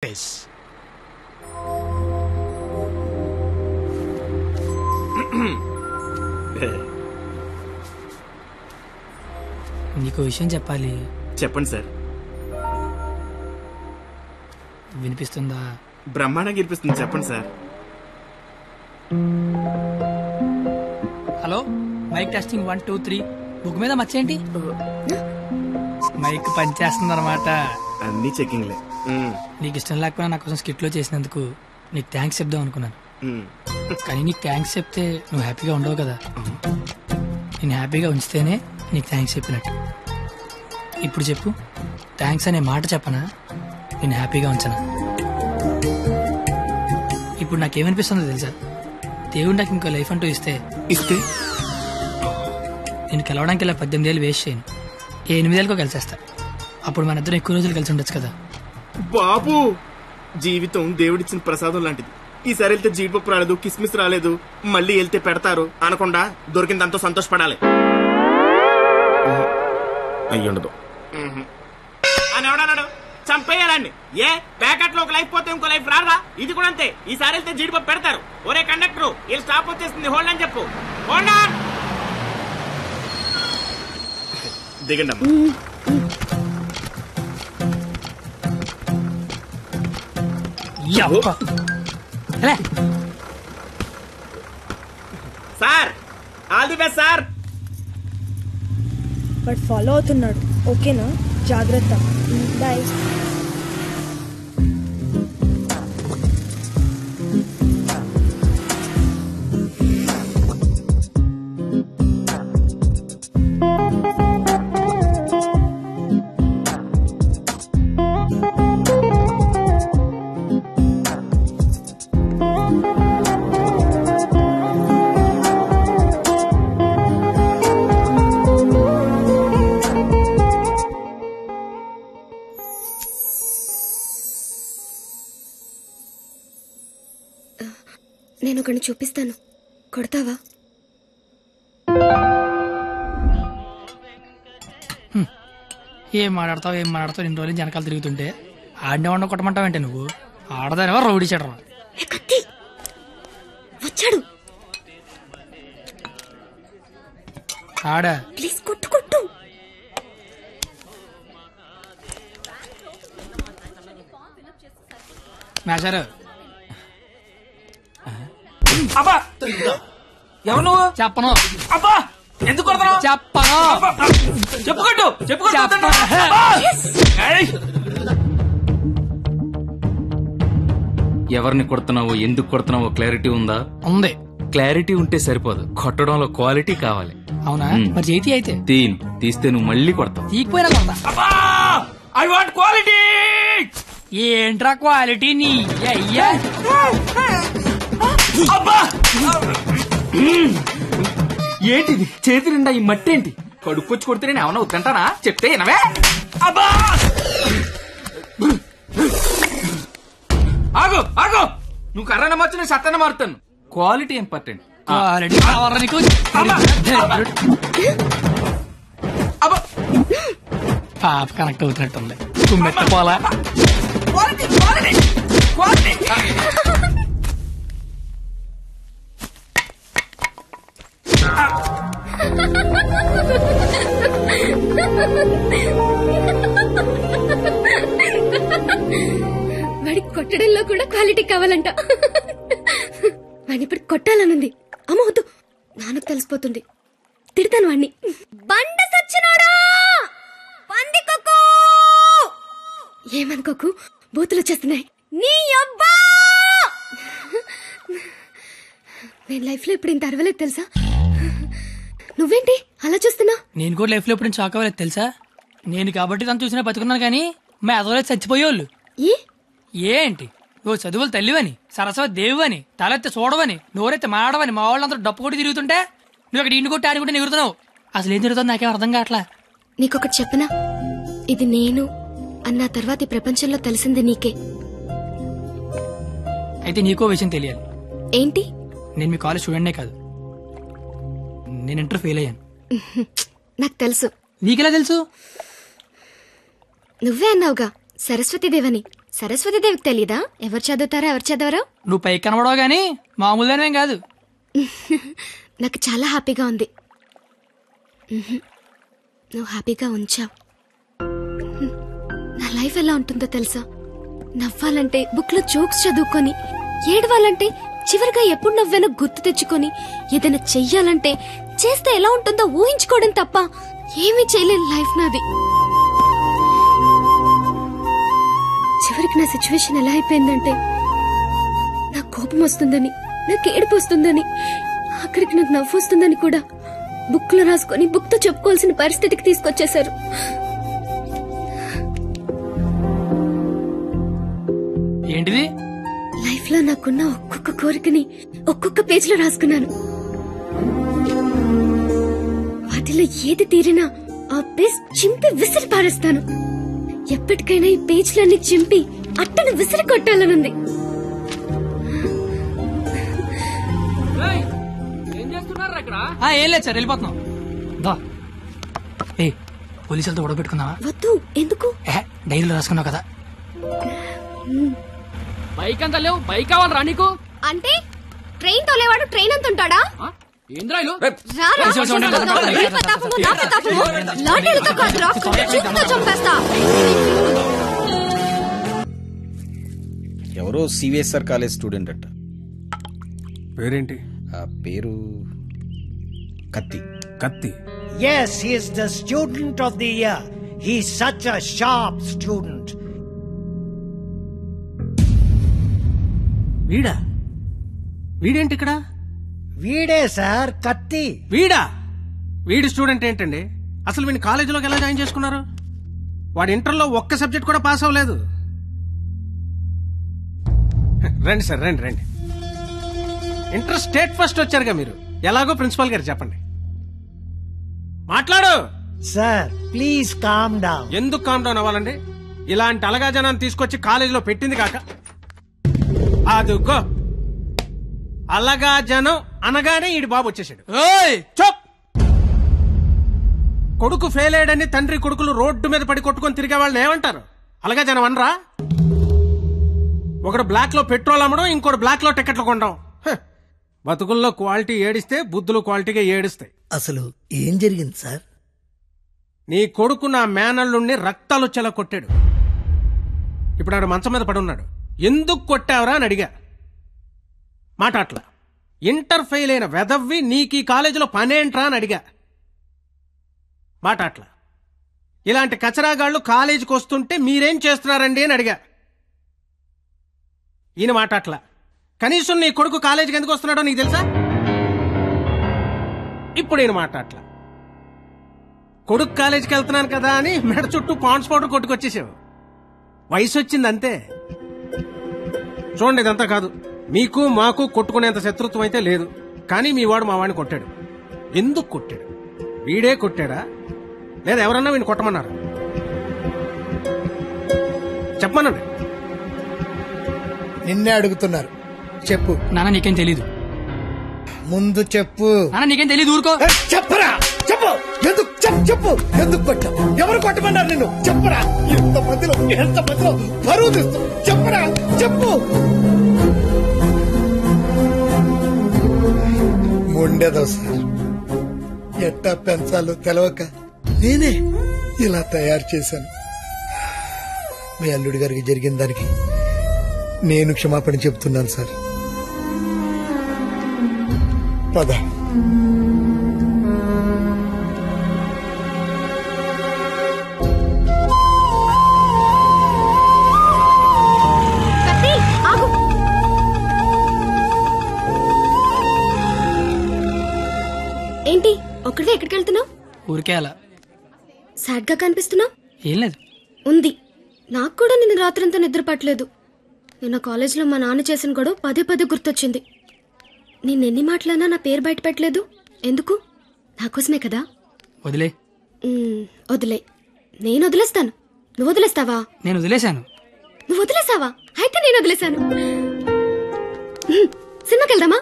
వెంకటేష్. నీకు విషయం చెప్పాలి. చెప్పండి సార్. వినిపిస్తుందా? బ్రహ్మాండంగా వినిపిస్తుంది, చెప్పండి sir. Hello, mike testing 1 2 3. Book మీద మర్చేంటి? మైక్ పనిచేస్తుంది అనమాట. అన్ని చెకింగ్లే. నీకు ఇష్టం లేకపోయినా నా కోసం స్కిట్ లో చేసినందుకు నీకు థ్యాంక్స్ చెప్దాం అనుకున్నాను. కానీ నీకు థ్యాంక్స్ చెప్తే నువ్వు హ్యాపీగా ఉండవు కదా. నేను హ్యాపీగా ఉంచితేనే నీకు థ్యాంక్స్ చెప్పినట్టు. ఇప్పుడు చెప్పు, థ్యాంక్స్ అనే మాట చెప్పనా, నేను హ్యాపీగా ఉంచనా? ఇప్పుడు నాకేమనిపిస్తుందో తెలుసా? దేవుడు నాకు ఇంకో లైఫ్ అంటూ ఇస్తే నేను కలవడానికి ఇలా 18 ఏళ్ళు వేస్ట్ చేయను. 8 ఏళ్ళకో కలిసేస్తా. అప్పుడు మన ఇద్దరు ఎక్కువ రోజులు కలిసి ఉండొచ్చు కదా. బాబు, జీవితం దేవుడిచ్చిన ప్రసాదం లాంటిది. ఈసారి వెళ్తే జీడిపప్పు రాలేదు, కిస్మిస్ రాలేదు, మళ్ళీ వెళ్తే పెడతారు అనకుండా దొరికిందంతో సంతోషపడాలి. అయ్యుండదు అని ఎవడన్నాడు? చంపేయాలండి. ఏ ప్యాకెట్ లో ఒక లైఫ్ పోతే ఇంకో లైఫ్ రాదా? ఇది కూడా అంతే. ఈసారి వెళ్తే జీడిపప్పు పెడతారు. ఒరే కండక్టర్, వీళ్ళు స్టాప్ వచ్చేస్తుంది, హోల్డ్ అని చెప్పు. Hold on. దిగండి అమ్మా. Sir, all the best sir. But follow అవుతున్నాడు. ఓకేనా? జాగ్రత్త. బాయ్. నేను ఒకరిని చూపిస్తాను, కొడతావా? ఏం మాట్లాడతావు ఇన్ని రోజులు వెనకాల తిరుగుతుంటే ఆడినే వండ కొట్టమంటావంటే నువ్వు ఆడదానివా రౌడీ చెడరా? వచ్చాడు. ఆడా ప్లీజ్ కొట్టు కొట్టు. మేషారు. అబ్బా, ఎవరు నువ్వు? చెప్పను. అబ్బా, ఎందుకు కొడతావు? చెప్పను. చెప్పుకోట్టు చెప్పుకోట్టు. ఎవరిని కొడుతున్నావో, ఎందుకు కొడుతున్నావో క్లారిటీ ఉందా? ఉంది. క్లారిటీ ఉంటే సరిపోదు, కొట్టడంలో క్వాలిటీ కావాలి. అవునా? మరి చేతి అయితే తీస్తే నువ్వు మళ్ళీ కొడతావు. తీకపోయినా కొడతా. I want quality. ఏంట్రా క్వాలిటీ నీ అయ్యా? అబ్బా, ఏంటిది చేతి నిండా ఈ మట్టి ఏంటి? కడుక్కొచ్చి కొడితే నేను ఏమన్నా వద్దంటానా? చెప్తే వినవే. అబ్బా, ఆగు ఆగు, నువ్వు కర్రన మార్చు, నేను సత్తన మారుతాను. Quality important. క్వాలిటీ కావాలా నీకు? పాప కనెక్ట్ అవుతున్నట్టుంది. కుమ్మెత్త పోలా. వాడికి కొట్టడంలో కూడా క్వాలిటీ కావాలంట. వాడిని ఇప్పుడు కొట్టాలనుంది. అమ్మ వద్దు, నాన్నకు తెలిసిపోతుంది. తిడతాను వాడిని. బండ సచ్చినోడా, పందికొక్కు. ఏమనుకోకు, బూతులు వచ్చేస్తున్నాయి. నీ అబ్బా, నేను లైఫ్ లో ఇప్పుడు ఇంత అరవలేదు తెలుసా? నువ్వేంటి అలా చూస్తున్నా? నేను కూడా లైఫ్ లో ఎప్పుడు షాక్ అవ్వలేదు తెలుసా? నేను కాబట్టి తను చూసినా బతుకున్నాను, కానీ మా ఎదవలేదు చచ్చిపోయేవాళ్ళు. ఏంటి నువ్వు చదువులు తల్లివని, సరస్వతి దేవివని, తలెత్తి చూడవని, నోరెత్తి మాడవని మా వాళ్ళందరూ డప్పు కొట్టి తిరుగుతుంటే నువ్వు అక్కడ ఇంటి కొట్టి ఆడుకుంటే ఎగురుతున్నావు. అసలు ఏం జరుగుతుంది నాకేం అర్థం కావట్లా. నీకొకటి చెప్పనా? ఇది నేను అన్న తర్వాత ఈ ప్రపంచంలో తెలిసింది నీకే. అయితే నీకో విషయం తెలియాలి. ఏంటి? నేను మీ కాలేజ్ స్టూడెంట్నే కాదు, నేను ఇంటర్ ఫెయిల్ అయ్యాను. నాకు తెలుసు. నీకెలా తెలుసు? నువ్వే అన్నావుగా సరస్వతీదేవని. సరస్వతీదేవికి తెలీదా ఎవరు చదువుతారో ఎవరు చదవరో? నువ్వు పైకి కనబడవు గానీ మామూలుగానేం కాదు. నాకు చాలా హ్యాపీగా ఉంది. నువ్వు హ్యాపీగా ఉంచావు. నా లైఫ్ ఎలా ఉంటుందో తెలుసా? నవ్వాలంటే బుక్ లో జోక్స్ చదువుకొని, ఏడవాలంటే చివరిగా ఎప్పుడు నవ్వానో గుర్తు తెచ్చుకొని, ఏదైనా చెయ్యాలంటే చేస్తే ఎలా ఉంటుందో ఊహించుకోవడం తప్ప ఏమీ చేయలేని లైఫ్ నాది. చివరికి నా సిచ్యువేషన్ ఎలా అయిపోయిందంటే, నాకు కోపం వస్తుందని, నాకు ఏడుపు వస్తుందని, ఆఖరికి నాకు నవ్వు వస్తుందని కూడా బుక్ లో రాసుకొని బుక్ తో చెప్పుకోవాల్సిన పరిస్థితికి తీసుకొచ్చేశారు. ఏంటిది? లైఫ్ లో నాకున్న ఒక్కొక్క కోరికని ఒక్కొక్క పేజ్ లో రాసుకున్నాను. వాటిలో ఏది తీరినా ఆ పేజ్ చింపి విసిరి పారేస్తాను. ఎప్పటికైనా ఈ పేజ్లన్నీ చింపి అట్టను విసిరి కొట్టాలనుంది. ఏం లేదు సార్, వెళ్ళిపోతున్నాం. దా ఏ పోలీసులతో గొడవ పెట్టుకున్నావా? వద్దు. ఎందుకు? డైరీలో రాసుకున్నావు కదా. బైక్ అంతా లేవు, బైక్ కావాలరా నీకు? అంటే ట్రైన్ తోలేవాడు ట్రైన్ అంత ఉంటాడా? ఏంద్రాయిలు ఎవరో సివిఎస్ఆర్ కాలేజ్ స్టూడెంట్ అట్ట. పేరేంటి? ఆ పేరు కత్తి. కత్తి. Yes, he is the student of the year. He's such a sharp student. వీడా? వీడేంటి ఇక్కడ? వీడే సార్ కత్తి. వీడా? వీడి స్టూడెంట్ ఏంటండి? అసలు వీడిని కాలేజీలోకి ఎలా జాయిన్ చేసుకున్నారు? వాడి ఇంటర్లో ఒక్క సబ్జెక్ట్ కూడా పాస్ అవ్వలేదు. రండి సార్, రండి రండి. ఇంటర్ స్టేట్ ఫస్ట్ వచ్చారుగా మీరు. ఎలాగో ప్రిన్సిపాల్ గారు చెప్పండి. మాట్లాడు సార్. Please calm down. ఎందుకు కామ్ డౌన్ అవ్వాలండి? ఇలాంటి అలగా జనాన్ని తీసుకొచ్చి కాలేజీలో పెట్టింది కాక అదుగో అలగా జనం అనగానే ఈడి బాబు వచ్చేసాడు. చప్! కొడుకు ఫెయిల్ అయ్యాడని తండ్రి కొడుకులు రోడ్డు మీద పడి కొట్టుకొని తిరిగే వాళ్ళని ఏమంటారు? అలగా జనం అనరా? ఒకడు బ్లాక్ లో పెట్రోల్ అమ్మడం, ఇంకోటి బ్లాక్ లో టికెట్లు కొనడం. బతుకుల్లో క్వాలిటీ ఏడిస్తే బుద్ధులు క్వాలిటీగా ఏడుస్తాయి. అసలు ఏం జరిగింది సార్? నీ కొడుకు నా మేనల్లుణ్ణి రక్తాలు వచ్చేలా కొట్టాడు. ఇప్పుడు ఆడు మంచం మీద పడి ఉన్నాడు. ఎందుకు కొట్టావరా అని అడిగా. మాట్లాడలా. ఇంటర్ ఫెయిల్ అయిన వెదవ్వి నీకు ఈ కాలేజీలో పనేంట్రా అని అడిగా. మాట్లాడలా. ఇలాంటి కచరాగాళ్లు కాలేజీకి వస్తుంటే మీరేం చేస్తున్నారండి అని అడిగా. ఈయన మాట్లాడలా. కనీసం నీ కొడుకు కాలేజీకి ఎందుకు వస్తున్నాడో నీకు తెలుసా? ఇప్పుడు ఈయన మాట్లాడలా. కొడుకు కాలేజీకి వెళ్తున్నాను కదా అని మెడ చుట్టూ పాండ్స్ పౌడర్ కొట్టుకొచ్చేసావు. వయసు వచ్చింది అంతే. చూడండి, ఇదంతా కాదు. మీకు మాకు కొట్టుకునేంత శత్రుత్వం అయితే లేదు. కానీ మీ వాడు మా వాడిని కొట్టాడు. ఎందుకు కొట్టాడు? వీడే కొట్టాడా లేదా ఎవరన్నా వీడిని కొట్టమన్నారు? చెప్పమనండి. నిన్నే అడుగుతున్నారు, చెప్పు. నాన్న నీకేం తెలీదు. ముందు చెప్పు. నాన్న నీకేం తెలీదు, ఊరుకో. చెప్పరా, చెప్పు. ఎందుకు చెప్పు. ఎందుకు కొట్టా? ఎవరు కొట్టమన్నారు నిన్ను? చెప్పరా. ఎంత మధ్యలో బరువు తీస్తూ చెప్పరా, చెప్పు. మొండేదో సార్, ఎట్టా పెంచాలో తెలవక నేనే ఇలా తయారు చేశాను. మీ అల్లుడి గారికి జరిగిన దానికి నేను క్షమాపణ చెప్తున్నాను సార్. పద. ఏంటి ఒక్కడే ఎక్కడికి వెళ్తున్నావు? ఊరికే అలా. సాడ్ గా కనిపిస్తున్నావు. ఏం లేదు. ఉంది. నాకు కూడా నిన్న రాత్రంతా నిద్ర పట్టలేదు. నిన్న కాలేజీలో మా నాన్న చేసిన గొడవ పదే గుర్తొచ్చింది. నిన్నెన్ని మాటలన్నా నా పేరు బయట పెట్టలేదు. ఎందుకు? నాకోసమే కదా. వదిలే. వదిలే. నేను వదిలేస్తాను. నువ్వు వదిలేస్తావా? నేను వదిలేశాను. నువ్వు వదిలేసావా? అయితే నేను వదిలేశాను. సినిమాకి వెళ్దామా?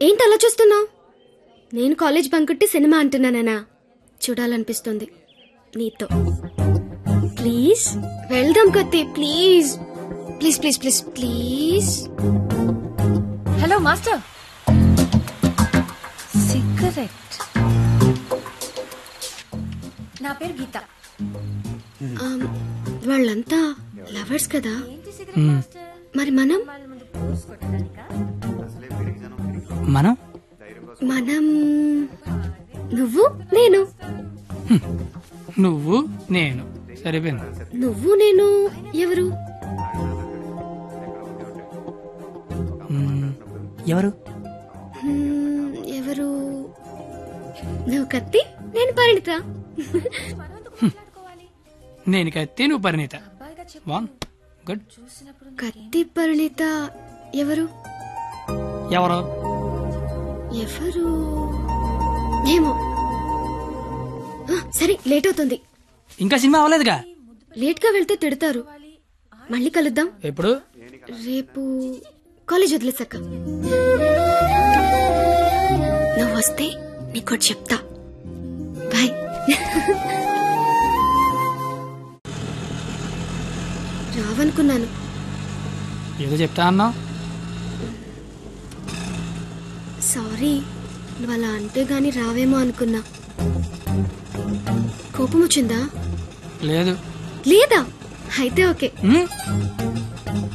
ఏంటి అలా చూస్తున్నావు? నేను కాలేజ్ బంకొట్టి సినిమా అంటున్నానా? చూడాలనిపిస్తుంది నీతో. ప్లీజ్ వెళ్దాం కత్తి, please. Please please please please. Hello master, cigarette. నా పేరు గీత. వాళ్ళంతా లవర్స్ కదా, మరి మనం మనం మనం నువ్వు నేను. నువ్వు నేను సరిపోయింది. నువ్వు నేను ఎవరు? ఎవరు ఎవరు? నువ్వు కత్తి, నేను పరిణిత. నేను కత్తి, నువ్వు పరిణీత. గుడ్. కత్తి పరిణిత ఎవరు? ఎవరు ఎవరు ఏమో. సరే, లేట్ అవుతుంది. ఇంకా సినిమా అవ్వలేదుగా. లేట్ గా వెళ్తే తిడతారు. మళ్ళీ కలుద్దాం. ఎప్పుడు? రేపు కాలేజ్ వదిలేసాక. నువ్వు వస్తే నీకు చెప్తా. బాయ్. రావనుకున్నాను. ఏదో చెప్తా అన్నా. సారీ, నువ్వు అలా అంటే గాని రావేమో అనుకున్నా. కోపం వచ్చిందా? లేదు. లేదా? అయితే ఓకే.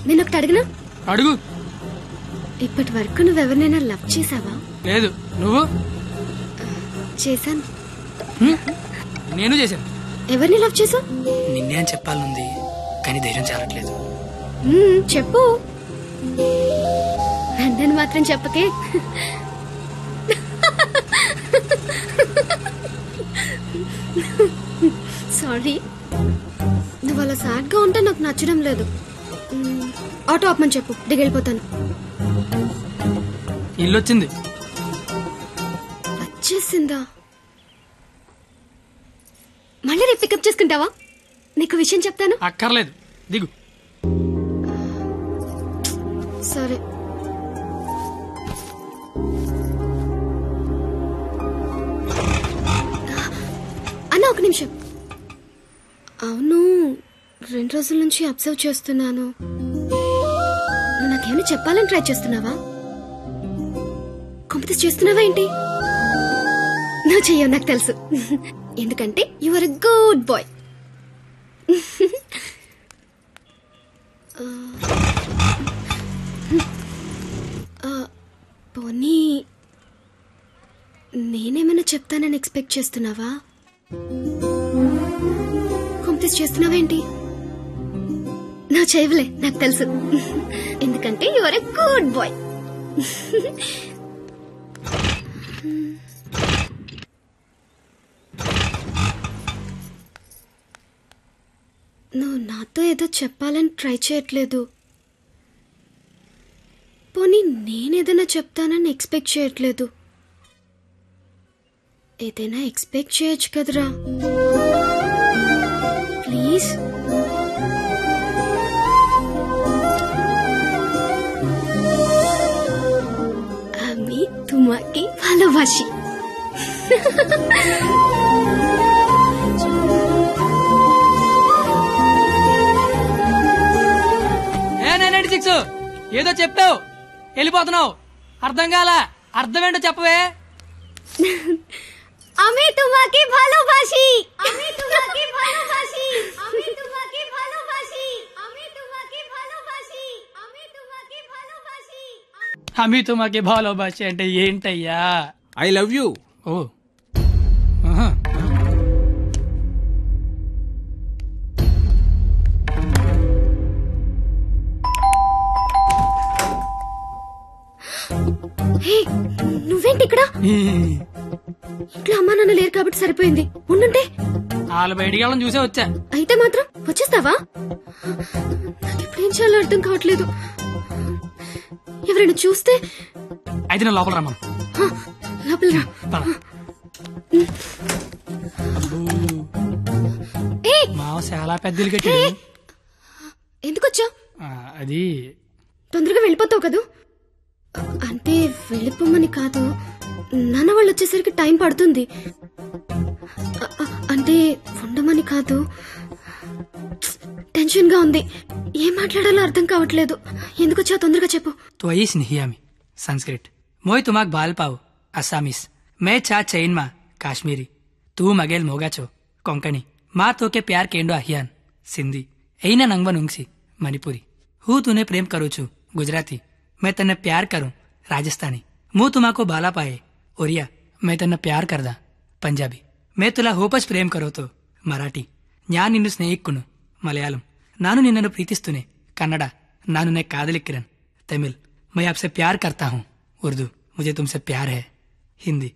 నేను ఒకటి అడిగినా? అడుగు. ఇప్పటి వరకు నువ్వెవరినైనా లవ్ చేసావా? లేదు. నువ్వు? చేశాను. నేను చేశాను. ఎవరిని లవ్ చేసావు? నిన్నే అని చెప్పాలనుంది, కానీ ధైర్యం చాలట్లేదు. చెప్పు. నన్ను మాత్రం చెప్పకే. సారీ, నువ్వు అలా సాడ్ గా ఉంటే నాకు నచ్చడం లేదు. ఆటో ఆపమని చెప్పు, దిగెళ్ళిపోతాను. ఇల్లు వచ్చింది. వచ్చేసిందా? మళ్ళీ రేపు పికప్ చేసుకుంటావా? నీకు విషయం చెప్తాను. అక్కర్లేదు, దిగు. సరే. అన్న, ఒక నిమిషం. అవును, 2 రోజుల నుంచి అబ్జర్వ్ చేస్తున్నాను. నువ్వు నాకేమైనా చెప్పాలని ట్రై చేస్తున్నావా? కాంపిటీస్ చేస్తున్నావా ఏంటి? నువ్వు చెయ్యవు, నాకు తెలుసు. ఎందుకంటే you are a good boy. పోనీ నేనేమైనా చెప్తానని ఎక్స్పెక్ట్ చేస్తున్నావా? కాంపిటీస్ చేస్తున్నావేంటి? నువ్వు చేయవులే, నాకు తెలుసు. ఎందుకంటే you are a good boy. నువ్వు నాతో ఏదో చెప్పాలని ట్రై చేయట్లేదు. పోనీ నేనేదైనా చెప్తానని ఎక్స్పెక్ట్ చేయట్లేదు. ఏదైనా ఎక్స్పెక్ట్ చేయొచ్చు కదరా, ప్లీజ్. আমি তোমাকে ভালোবাসি. ఏదో చెప్తావు, వెళ్ళిపోతున్నావు. అర్థం కాల? అర్థం ఏంటో చెప్పవే. আমি তোমাকে ভালোবাসি. আমি তোমাকে ভালোবাসি. আমি তোমাকে ভালোবাসি. আমি তোমাকে ভালোবাসি. আমি তোমাকে ভালোবাসি. అమి తుమాకి భాలోబాసి అంటే ఏంటయ్యా? I love you. ఓ, నువ్వేంటి ఇక్కడ? ఇంట్లో అమ్మా నాన్న లేరు కాబట్టి సరిపోయింది. ఉండుంటే వాళ్ళు బయటికి వెళ్ళడం చూసే వచ్చా. అయితే మాత్రం వచ్చేస్తావా? నాకు ఇప్పుడేం చేయాలో అర్థం కావట్లేదు. ఎవరైనా చూస్తే? అయితే నేను లోపల రమ్మను. లోపల రా. మావ చాలా పెద్దలు కట్టాడు. ఎందుకు వచ్చావు? అది తొందరగా వెళ్ళిపోతావు కదూ? అంటే వెళ్ళిపోమని కాదు, నాన్న వాళ్ళు వచ్చేసరికి టైం పడుతుంది. అంటే ఉండమని కాదు. టెన్షన్ గా ఉంది. ఏం మాట్లాడాలో అర్థం కావట్లేదు. ఎందుకు వచ్చావు తొందరగా చెప్పు. त्वयि स्नेहियामि संस्कृत मोय तुमाक बाल पाव असामीस मैं चा चैन मा काश्मीरी तू मगेल मोगाचो कोंकणी माँ तो के प्यार केंडो अहियान सिंधी एना नंगवन उंगसी मणिपुरी हूँ तूने प्रेम करू छू गुजराती मैं तन्ने प्यार करूं राजस्थानी मुँह तुमाको बाला पाए ओरिया मैं तन्ने प्यार करदा पंजाबी मैं तुला होपच प्रेम करो तो मराठी न्यान निन्नु स्नेहिक्कुनु मलयालम नानु निन्ननु प्रीतिस्तुने कन्नड नानु ने कादलिक्किरन तमिल मैं आपसे प्यार करता हूँ उर्दू मुझे तुमसे प्यार है हिंदी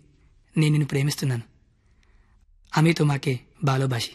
నేను నిన్ను ప్రేమిస్తున్నాను అమి తుమాకే బాలోబాషి